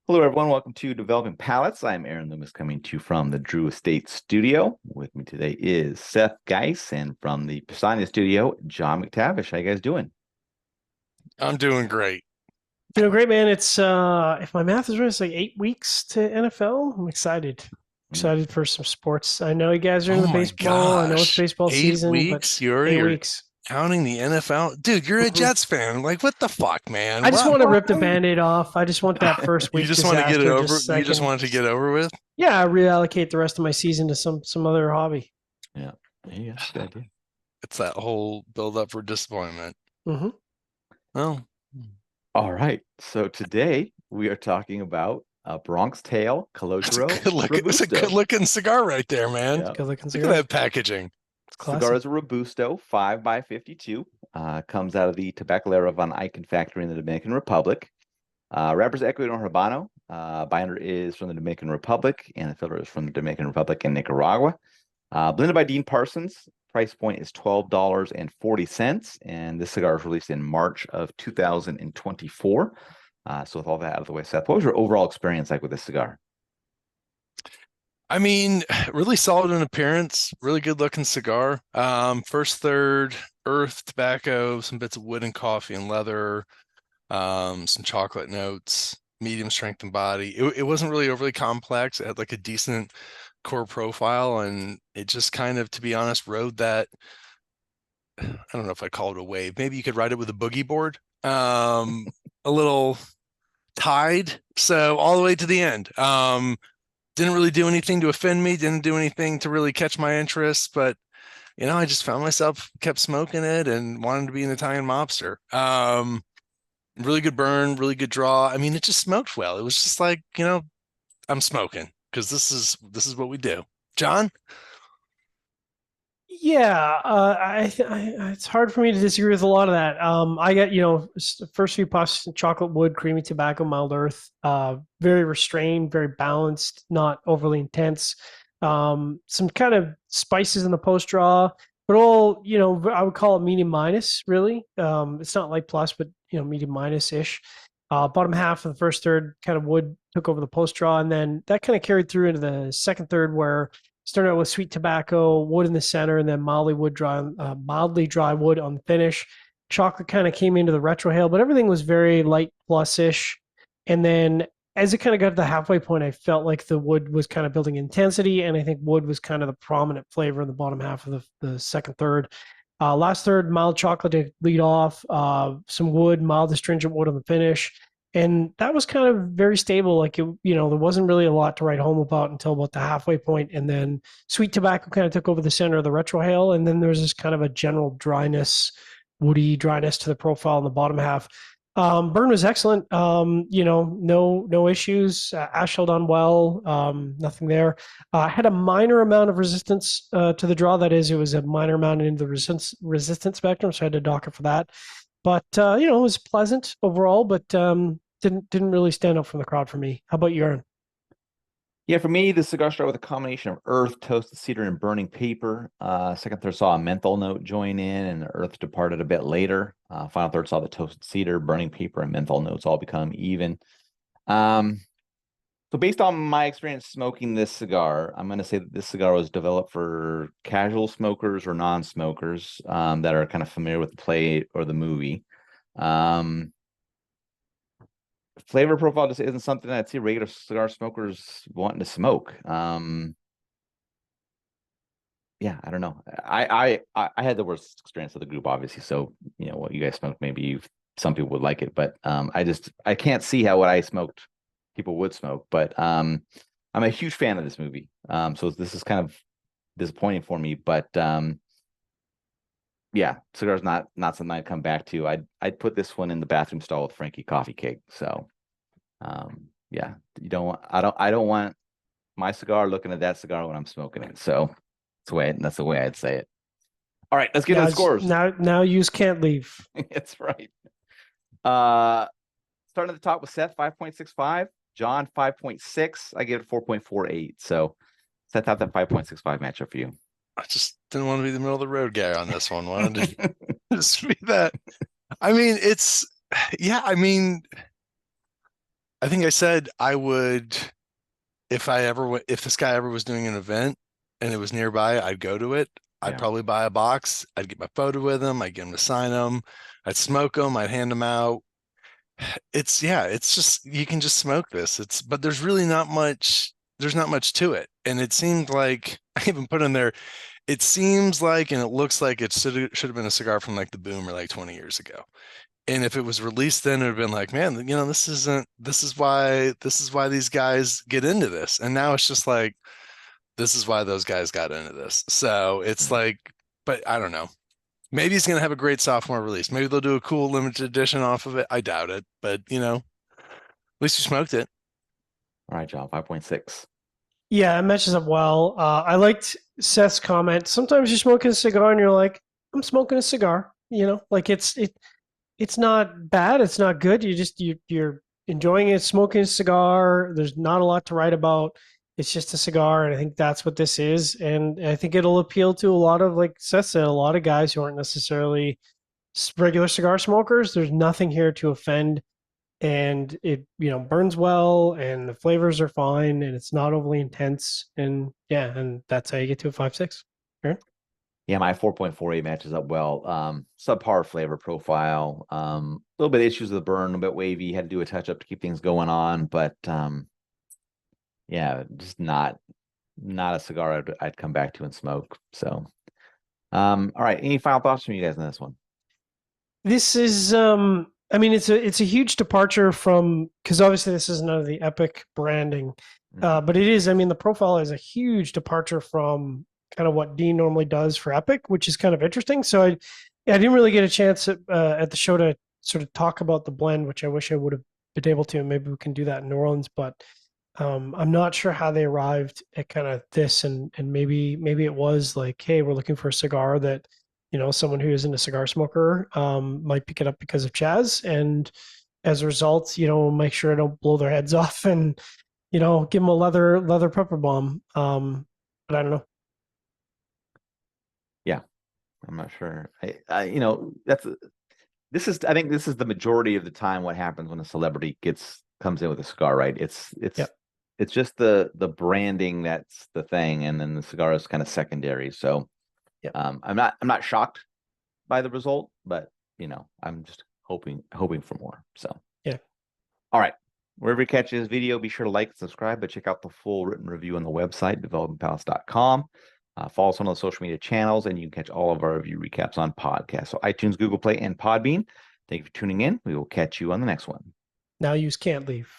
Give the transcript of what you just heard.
Hello, everyone. Welcome to Developing Palates. I'm Aaron Loomis coming to you from the Drew Estate Studio. With me today is Seth Geis, and from the Pisania Studio, John McTavish. How you guys doing? I'm doing great. Great, man. It's if my math is right, it's like 8 weeks to NFL. I'm excited. Mm. Excited for some sports. I know you guys are Oh into my baseball. I know it's gosh. baseball Eight season, but weeks? You're 8 you're weeks. counting the NFL? Dude, you're a Mhm. Jets fan. Like, what the fuck, man? I just want to rip the Why? Band-Aid off. I just want that first You week just want to get it disaster over? just so I You just can want it to get over with? yeah, reallocate the rest of my season to some other hobby. Yeah, there you go. Good idea. It's that whole build up for disappointment. hmm Well, All right. So today we are talking about a Bronx Tale that's a Calogero good look. It's a good Robusto. looking cigar right there, man. Yeah. Good looking Look at cigar. that packaging. It's Cigar classy. is a Robusto 5 by 52. Comes out of the Tabacalera Von Eycken factory in the Dominican Republic. Wrappers Ecuador Habano. Binder is from the Dominican Republic, and the filler is from the Dominican Republic and Nicaragua. Blended by Dean Parsons. Price point is $12.40, and this cigar was released in March of 2024. So with all that out of the way, Seth, what was your overall experience like with this cigar? I mean, really solid in appearance, really good looking cigar. First third, earth, tobacco, some bits of wood and coffee and leather, some chocolate notes, medium strength and body. It wasn't really overly complex. It had like a decent core profile, and it just kind of, to be honest, rode that. I don't know if I call it a wave. Maybe you could ride it with a boogie board. A little tide. So all the way to the end. Didn't really do anything to offend me, didn't do anything to really catch my interest, but I just found myself kept smoking it and wanted to be an Italian mobster. Really good burn, really good draw. I mean, it just smoked well. It was just like, I'm smoking because this is what we do. John? Yeah, it's hard for me to disagree with a lot of that. I got the first few puffs: chocolate wood, creamy tobacco, mild earth. Very restrained, very balanced, not overly intense. Some kind of spices in the post draw, but all I would call it medium minus. Really, it's not like plus, but medium minus ish. Bottom half of the first third kind of wood took over the post draw, and then that kind of carried through into the second third where started out with sweet tobacco, wood in the center, and then mildly dry wood on the finish. Chocolate kind of came into the retrohale, but everything was very light plus-ish. And then as it kind of got to the halfway point, I felt like the wood was kind of building intensity, and I think wood was kind of the prominent flavor in the bottom half of the second third. Last third, mild chocolate to lead off, some wood, mild astringent wood on the finish, and that was kind of very stable. Like there wasn't really a lot to write home about until about the halfway point, and then sweet tobacco kind of took over the center of the retrohale, and then there's this kind of a general dryness, woody dryness to the profile in the bottom half. Burn was excellent. No issues. Ash held on well. Nothing there. Had a minor amount of resistance to the draw. That is, it was a minor amount into the resistance spectrum, so I had to dock it for that. But it was pleasant overall, but didn't really stand out from the crowd for me. How about you, Aaron? Yeah, for me, the cigar started with a combination of earth, toasted cedar, and burning paper. Second third saw a menthol note join in, and the earth departed a bit later. Final third saw the toasted cedar, burning paper, and menthol notes all become even. Um, so based on my experience smoking this cigar, I'm going to say that this cigar was developed for casual smokers or non-smokers that are kind of familiar with the play or the movie. Um, Flavor profile just isn't something that I see regular cigar smokers wanting to smoke. Yeah, I don't know. I had the worst experience of the group, obviously. So what you guys smoked, maybe some people would like it, but I can't see how what I smoked people would smoke. But I'm a huge fan of this movie. So this is kind of disappointing for me. But yeah, cigar's not something I'd come back to. I'd put this one in the bathroom stall with Frankie Coffee Cake. So yeah, I don't want my cigar looking at that cigar when I'm smoking it. So that's the way I'd say it. All right, let's get to Now, the scores. now you can't leave. That's right. Uh Starting at the top with Seth, 5.65, John, 5.6. I give it 4.48. So Seth, how'd that 5.65 matchup for you? I just didn't want to be the middle of the road guy on this one. Wanted to just be that. I mean, yeah, I mean, I think I said I would, if this guy ever was doing an event and it was nearby, I'd go to it. I'd Yeah. probably buy a box. I'd get my photo with him. I'd get him to sign them. I'd smoke them. I'd hand them out. It's just, you can just smoke this. But there's really not much, there's not much to it. And it seemed like, I even put in there, it seems like, and it looks like it should have been a cigar from like the Boomer like 20 years ago. And if it was released then, it would have been like, man, this is why these guys get into this. And now it's just like, this is why those guys got into this. So it's like, but I don't know. Maybe he's gonna have a great sophomore release. Maybe they'll do a cool limited edition off of it. I doubt it, but at least you smoked it. All right, John, 5.6. Yeah, it matches up well. I liked Seth's comment. Sometimes you're smoking a cigar and you're like, I'm smoking a cigar. Like it's not bad. It's not good. You're enjoying it, smoking a cigar. There's not a lot to write about. It's just a cigar, and I think that's what this is. And I think it'll appeal to a lot of, like Seth said, a lot of guys who aren't necessarily regular cigar smokers. There's nothing here to offend, and it burns well, and the flavors are fine, and it's not overly intense. And yeah, and that's how you get to a 5.6. Aaron? Yeah, my 4.48 matches up well. Subpar flavor profile. A little bit of issues with the burn, a bit wavy. Had to do a touch up to keep things going on, but yeah, just not a cigar I'd come back to and smoke. So, all right. Any final thoughts from you guys on this one? This is, I mean, it's a huge departure from, because obviously this is none of the Epic branding, but it is. I mean, the profile is a huge departure from kind of what Dean normally does for Epic, which is kind of interesting. So I didn't really get a chance at the show to sort of talk about the blend, which I wish I would have been able to. Maybe we can do that in New Orleans, but I'm not sure how they arrived at kind of this, and maybe it was like, hey, we're looking for a cigar that someone who isn't a cigar smoker might pick it up because of Chaz, and as a result, make sure I don't blow their heads off and give them a leather pepper bomb. But I don't know. Yeah, I'm not sure. I I think this is the majority of the time what happens when a celebrity comes in with a cigar, right? It's just the branding that's the thing, and then the cigar is kind of secondary. So I'm not shocked by the result, but I'm just hoping for more. So yeah. All right. Wherever you catch this video, be sure to like and subscribe, but check out the full written review on the website, developmentpalace.com. Follow us on the social media channels, and you can catch all of our review recaps on podcasts. So iTunes, Google Play, and Podbean. Thank you for tuning in. We will catch you on the next one. Now use can't leave.